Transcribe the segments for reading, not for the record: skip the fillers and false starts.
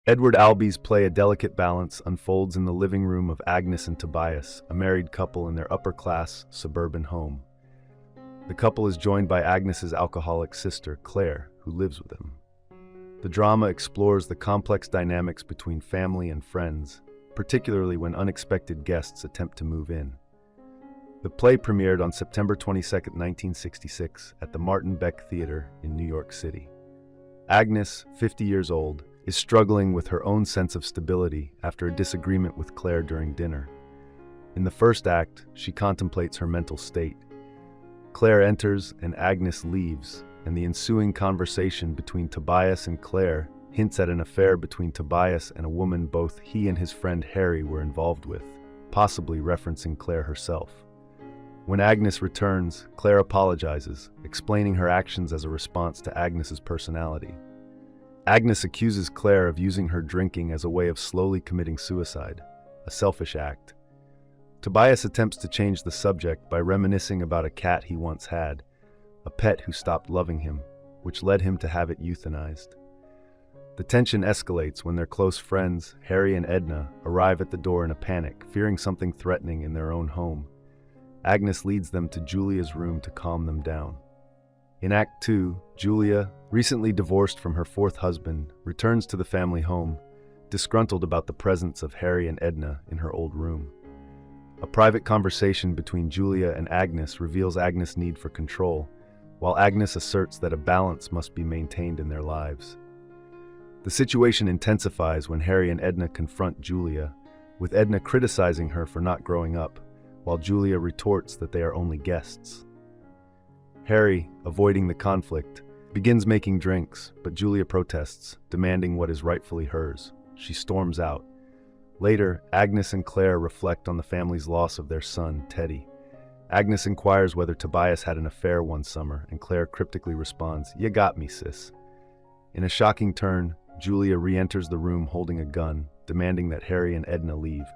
Edward Albee's play A Delicate Balance unfolds in the living room of Agnes and Tobias, a married couple in their upper-class suburban home. The couple is joined by Agnes's alcoholic sister, Claire, who lives with them. The drama explores the complex dynamics between family and friends, particularly when unexpected guests attempt to move in. The play premiered on September 22, 1966, at the Martin Beck Theater in New York City. Agnes, 50 years old, is struggling with her own sense of stability after a disagreement with Claire during dinner. In the first act, she contemplates her mental state. Claire enters and Agnes leaves, and the ensuing conversation between Tobias and Claire hints at an affair between Tobias and a woman both he and his friend Harry were involved with, possibly referencing Claire herself. When Agnes returns, Claire apologizes, explaining her actions as a response to Agnes's personality. Agnes accuses Claire of using her drinking as a way of slowly committing suicide, a selfish act. Tobias attempts to change the subject by reminiscing about a cat he once had, a pet who stopped loving him, which led him to have it euthanized. The tension escalates when their close friends, Harry and Edna, arrive at the door in a panic, fearing something threatening in their own home. Agnes leads them to Julia's room to calm them down. In Act 2, Julia, recently divorced from her fourth husband, returns to the family home, disgruntled about the presence of Harry and Edna in her old room. A private conversation between Julia and Agnes reveals Agnes' need for control, while Agnes asserts that a balance must be maintained in their lives. The situation intensifies when Harry and Edna confront Julia, with Edna criticizing her for not growing up, while Julia retorts that they are only guests. Harry, avoiding the conflict, begins making drinks, but Julia protests, demanding what is rightfully hers. She storms out. Later, Agnes and Claire reflect on the family's loss of their son, Teddy. Agnes inquires whether Tobias had an affair one summer, and Claire cryptically responds, "You got me, sis." In a shocking turn, Julia re-enters the room holding a gun, demanding that Harry and Edna leave.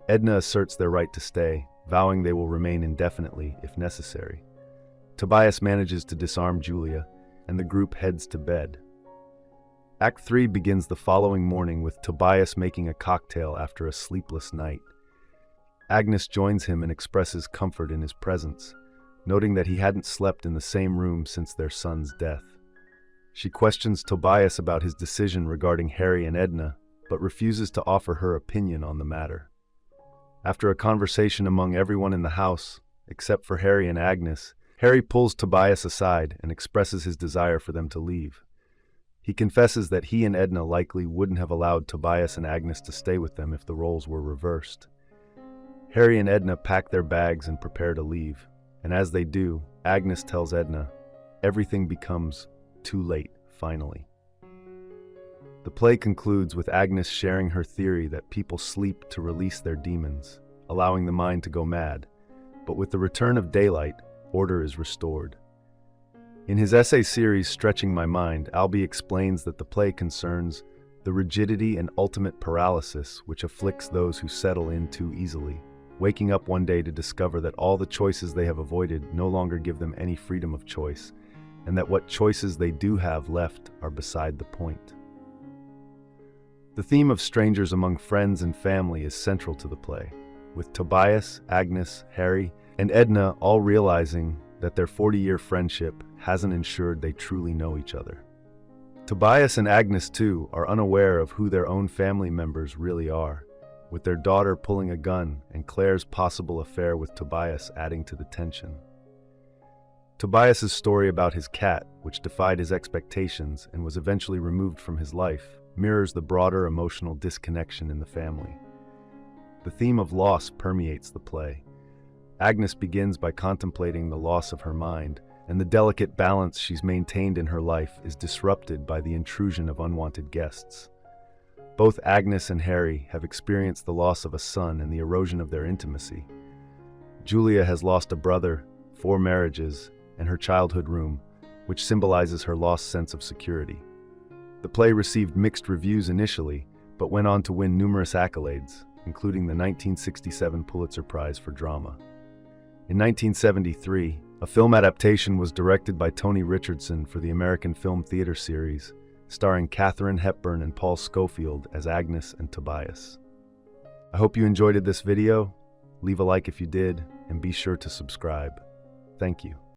Edna asserts their right to stay, vowing they will remain indefinitely if necessary. Tobias manages to disarm Julia, and the group heads to bed. Act 3 begins the following morning with Tobias making a cocktail after a sleepless night. Agnes joins him and expresses comfort in his presence, noting that he hadn't slept in the same room since their son's death. She questions Tobias about his decision regarding Harry and Edna, but refuses to offer her opinion on the matter. After a conversation among everyone in the house, except for Harry and Agnes, Harry pulls Tobias aside and expresses his desire for them to leave. He confesses that he and Edna likely wouldn't have allowed Tobias and Agnes to stay with them if the roles were reversed. Harry and Edna pack their bags and prepare to leave, and as they do, Agnes tells Edna, everything becomes too late, finally. The play concludes with Agnes sharing her theory that people sleep to release their demons, allowing the mind to go mad, but with the return of daylight, order is restored. In his essay series Stretching My Mind, Albee explains that the play concerns the rigidity and ultimate paralysis which afflicts those who settle in too easily, waking up one day to discover that all the choices they have avoided no longer give them any freedom of choice, and that what choices they do have left are beside the point. The theme of strangers among friends and family is central to the play, with Tobias, Agnes, Harry, and Edna all realizing that their 40-year friendship hasn't ensured they truly know each other. Tobias and Agnes, too, are unaware of who their own family members really are, with their daughter pulling a gun and Claire's possible affair with Tobias adding to the tension. Tobias's story about his cat, which defied his expectations and was eventually removed from his life, mirrors the broader emotional disconnection in the family. The theme of loss permeates the play. Agnes begins by contemplating the loss of her mind, and the delicate balance she's maintained in her life is disrupted by the intrusion of unwanted guests. Both Agnes and Harry have experienced the loss of a son and the erosion of their intimacy. Julia has lost a brother, 4 marriages, and her childhood room, which symbolizes her lost sense of security. The play received mixed reviews initially, but went on to win numerous accolades, including the 1967 Pulitzer Prize for Drama. In 1973, a film adaptation was directed by Tony Richardson for the American Film Theater series, starring Katharine Hepburn and Paul Scofield as Agnes and Tobias. I hope you enjoyed this video. Leave a like if you did, and be sure to subscribe. Thank you.